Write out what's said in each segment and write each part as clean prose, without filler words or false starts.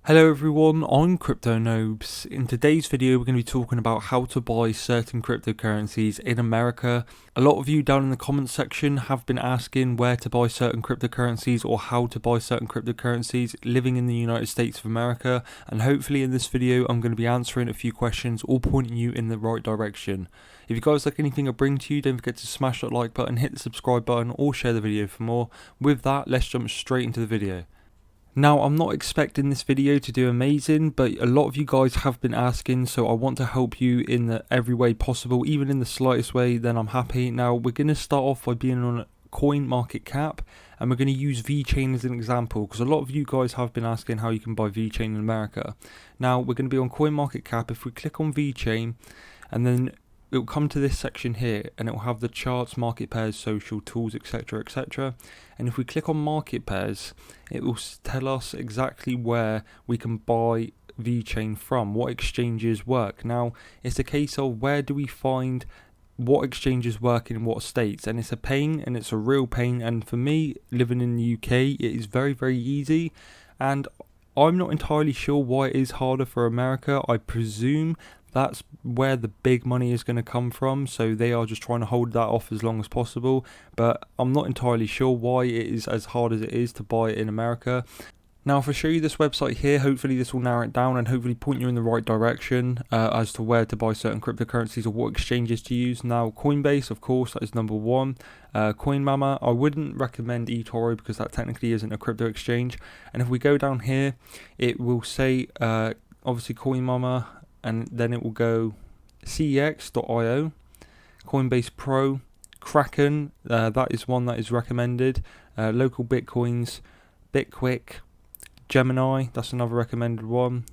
Hello everyone, I'm Crypto Noobs. In today's video we're going to be talking about how to buy certain cryptocurrencies in America. A lot of you down in the comments section have been asking where to buy certain cryptocurrencies or how to buy certain cryptocurrencies living in the United States of America, and hopefully in this video I'm going to be answering a few questions, all pointing you in the right direction. If you guys like anything I bring to you, don't forget to smash that like button, hit the subscribe button or share the video for more. With that, let's jump straight into the video. Now, I'm not expecting this video to do amazing, but a lot of you guys have been asking, so I want to help you in every way possible, even in the slightest way, then I'm happy. Now, we're going to start off by being on CoinMarketCap, and we're going to use VeChain as an example, because a lot of you guys have been asking how you can buy VeChain in America. Now, we're going to be on CoinMarketCap. If we click on VeChain, and then it will come to this section here, and it will have the charts, market pairs, social tools, etc, etc. And if we click on market pairs, it will tell us exactly where we can buy VeChain from, what exchanges work. Now, it's a case of where do we find what exchanges work in what states, and it's a pain, and it's a real pain. And for me, living in the UK, it is very, very easy, and I'm not entirely sure why it is harder for America. I presume that's where the big money is going to come from, so they are just trying to hold that off as long as possible, but I'm not entirely sure why it is as hard as it is to buy it in America. Now, if I show you this website here, hopefully this will narrow it down and hopefully point you in the right direction as to where to buy certain cryptocurrencies or what exchanges to use. Now, Coinbase, of course, that is number one. CoinMama, I wouldn't recommend eToro because that technically isn't a crypto exchange. And if we go down here, it will say, obviously, CoinMama, and then it will go cex.io, Coinbase Pro, Kraken, that is one that is recommended, Local Bitcoins, BitQuick, Gemini, that's another recommended one,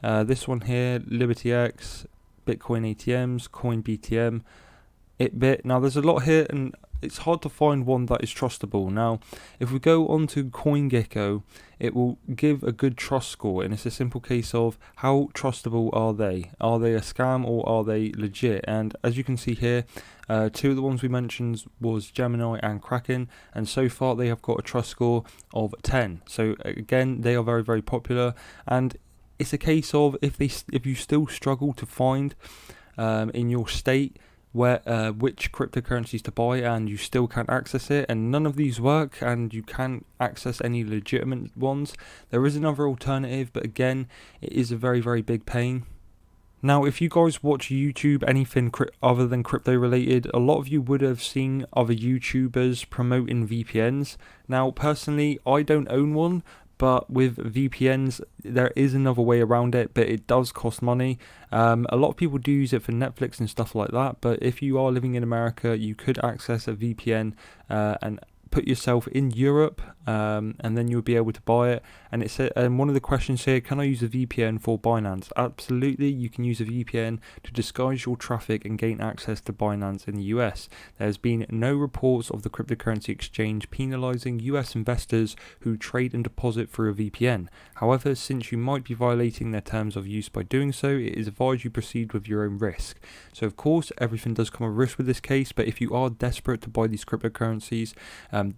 this one here, LibertyX, Bitcoin ATMs, CoinBTM, Itbit. Now there's a lot here and it's hard to find one that is trustable. Now, if we go on to CoinGecko, it will give a good trust score, and it's a simple case of how trustable are they? Are they a scam or are they legit? And as you can see here, two of the ones we mentioned was Gemini and Kraken, and so far they have got a trust score of 10. So again, they are very, very popular, and it's a case of if you still struggle to find in your state which cryptocurrencies to buy and you still can't access it, and none of these work and you can't access any legitimate ones, there is another alternative, but again, it is a very, very big pain. Now, if you guys watch YouTube, anything other than crypto related, a lot of you would have seen other YouTubers promoting VPNs. Now, personally, I don't own one, but with VPNs, there is another way around it, but it does cost money. A lot of people do use it for Netflix and stuff like that, but if you are living in America, you could access a VPN and put yourself in Europe, and then you'll be able to buy it. And it's and one of the questions here, can I use a VPN for Binance? Absolutely, you can use a VPN to disguise your traffic and gain access to Binance in the US. There's been no reports of the cryptocurrency exchange penalizing US investors who trade and deposit through a VPN. However, since you might be violating their terms of use by doing so, it is advised you proceed with your own risk. So of course, everything does come with risk with this case, but if you are desperate to buy these cryptocurrencies,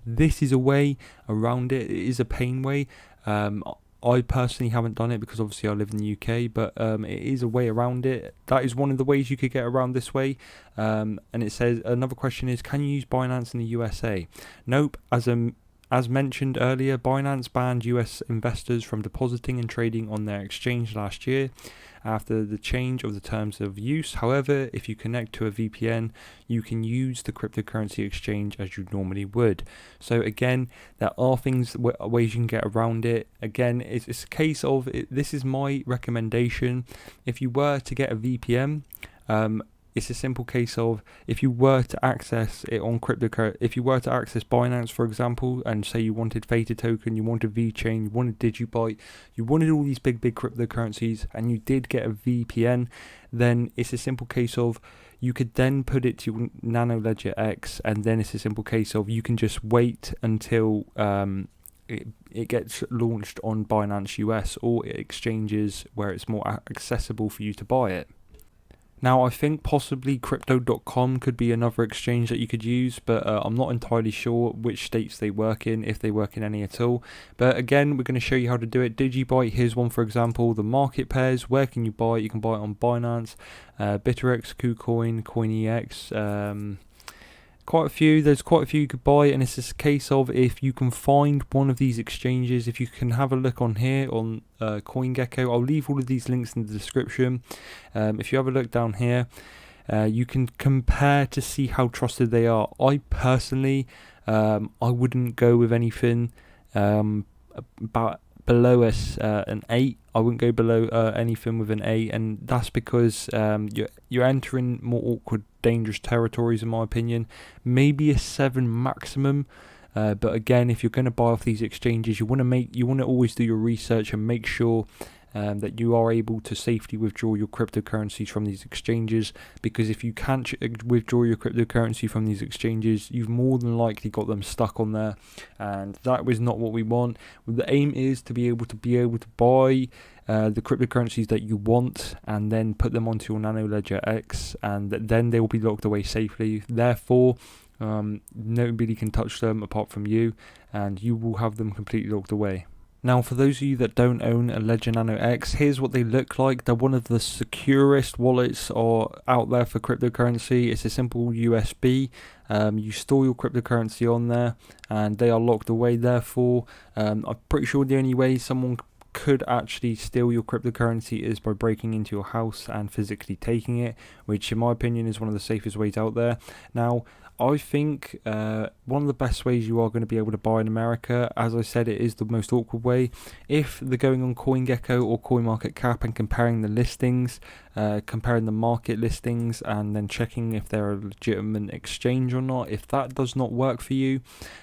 this is a way around it. It is a pain way. I personally haven't done it because obviously I live in the UK, but it is a way around it. That is one of the ways you could get around this way. And it says, another question is, can you use Binance in the USA? Nope. As mentioned earlier, Binance banned US investors from depositing and trading on their exchange last year after the change of the terms of use. However, if you connect to a VPN, you can use the cryptocurrency exchange as you normally would. So again, there are ways you can get around it. Again, it's a case of, this is my recommendation. If you were to get a VPN, it's a simple case of, if you were to access it on cryptocurrency, if you were to access Binance, for example, and say you wanted Theta token, you wanted VeChain, you wanted DigiByte, you wanted all these big cryptocurrencies, and you did get a VPN, then it's a simple case of, you could then put it to Nano Ledger X, and then it's a simple case of, you can just wait until it gets launched on Binance US or exchanges where it's more accessible for you to buy it. Now, I think possibly crypto.com could be another exchange that you could use, but I'm not entirely sure which states they work in, if they work in any at all. But again, we're going to show you how to do it. DigiByte, here's one for example, the market pairs. Where can you buy it? You can buy it on Binance, BitterX, KuCoin, CoinEx, there's quite a few you could buy, and it's just a case of if you can find one of these exchanges, if you can have a look on here on CoinGecko. I'll leave all of these links in the description. If you have a look down here, you can compare to see how trusted they are. I personally, I wouldn't go with anything about below an 8. I wouldn't go below anything with an 8, and that's because you're entering more awkward, dangerous territories, in my opinion. Maybe a 7 maximum. But again, if you're going to buy off these exchanges, you want to always do your research and make sure that you are able to safely withdraw your cryptocurrencies from these exchanges, because if you can't withdraw your cryptocurrency from these exchanges, you've more than likely got them stuck on there, and that was not what we want. The aim is to be able to buy the cryptocurrencies that you want and then put them onto your Nano Ledger X, and then they will be locked away safely. Therefore, nobody can touch them apart from you, and you will have them completely locked away. Now, for those of you that don't own a Ledger Nano X, here's what they look like. They're one of the securest wallets out there for cryptocurrency. It's a simple USB. You store your cryptocurrency on there, and they are locked away. Therefore, I'm pretty sure the only way someone could actually steal your cryptocurrency is by breaking into your house and physically taking it, which in my opinion is one of the safest ways out there. Now, I think one of the best ways you are going to be able to buy in America, as I said, it is the most awkward way. If they're going on CoinGecko or CoinMarketCap and comparing the listings, comparing the market listings, and then checking if they're a legitimate exchange or not, if that does not work for you,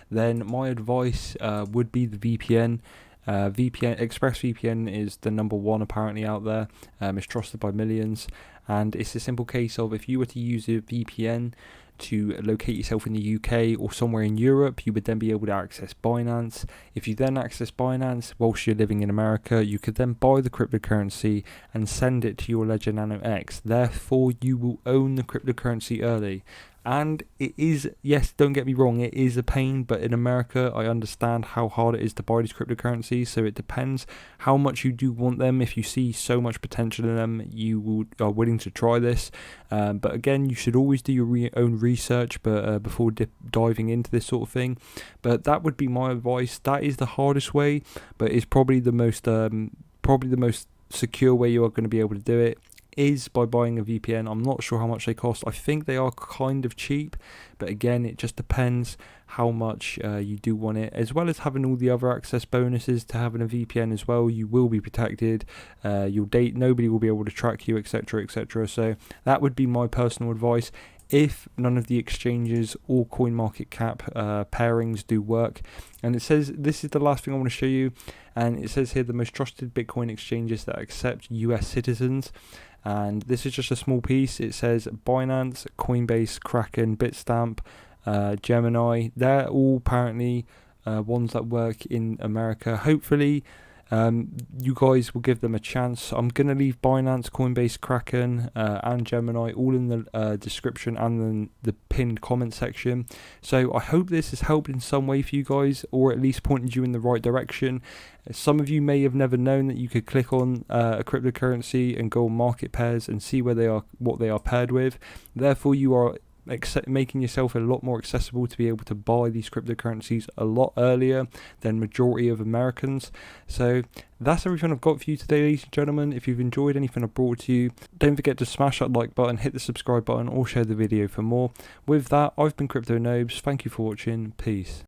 then my advice would be the VPN. ExpressVPN is the number one apparently out there. It's trusted by millions, and it's a simple case of if you were to use a VPN to locate yourself in the UK or somewhere in Europe, you would then be able to access Binance. If you then access Binance whilst you're living in America, you could then buy the cryptocurrency and send it to your Ledger Nano X. Therefore, you will own the cryptocurrency early. And it is, yes, don't get me wrong, it is a pain, but in America, I understand how hard it is to buy these cryptocurrencies, so it depends how much you do want them. If you see so much potential in them, you are willing to try this. But again, you should always do your own research before diving into this sort of thing. But that would be my advice. That is the hardest way, but it's probably the most secure way you are going to be able to do it, is by buying a VPN. I'm not sure how much they cost. I think they are kind of cheap, but again, it just depends how much you do want it, as well as having all the other access bonuses to having a VPN as well. You will be protected, nobody will be able to track you, etc, etc. So that would be my personal advice. If none of the exchanges or CoinMarketCap pairings do work. And it says, this is the last thing I want to show you, and it says here the most trusted Bitcoin exchanges that accept US citizens. And this is just a small piece. It says Binance, Coinbase, Kraken, Bitstamp, Gemini. They're all apparently ones that work in America. Hopefully you guys will give them a chance. I'm going to leave Binance, Coinbase, Kraken and Gemini all in the description and then the pinned comment section. So I hope this has helped in some way for you guys, or at least pointed you in the right direction. Some of you may have never known that you could click on a cryptocurrency and go on market pairs and see what they are paired with. Therefore, you are making yourself a lot more accessible to be able to buy these cryptocurrencies a lot earlier than majority of Americans. So that's everything I've got for you today, ladies and gentlemen. If you've enjoyed anything I've brought to you, don't forget to smash that like button, hit the subscribe button, or share the video for more. With that, I've been Crypto Nobes. Thank you for watching. Peace.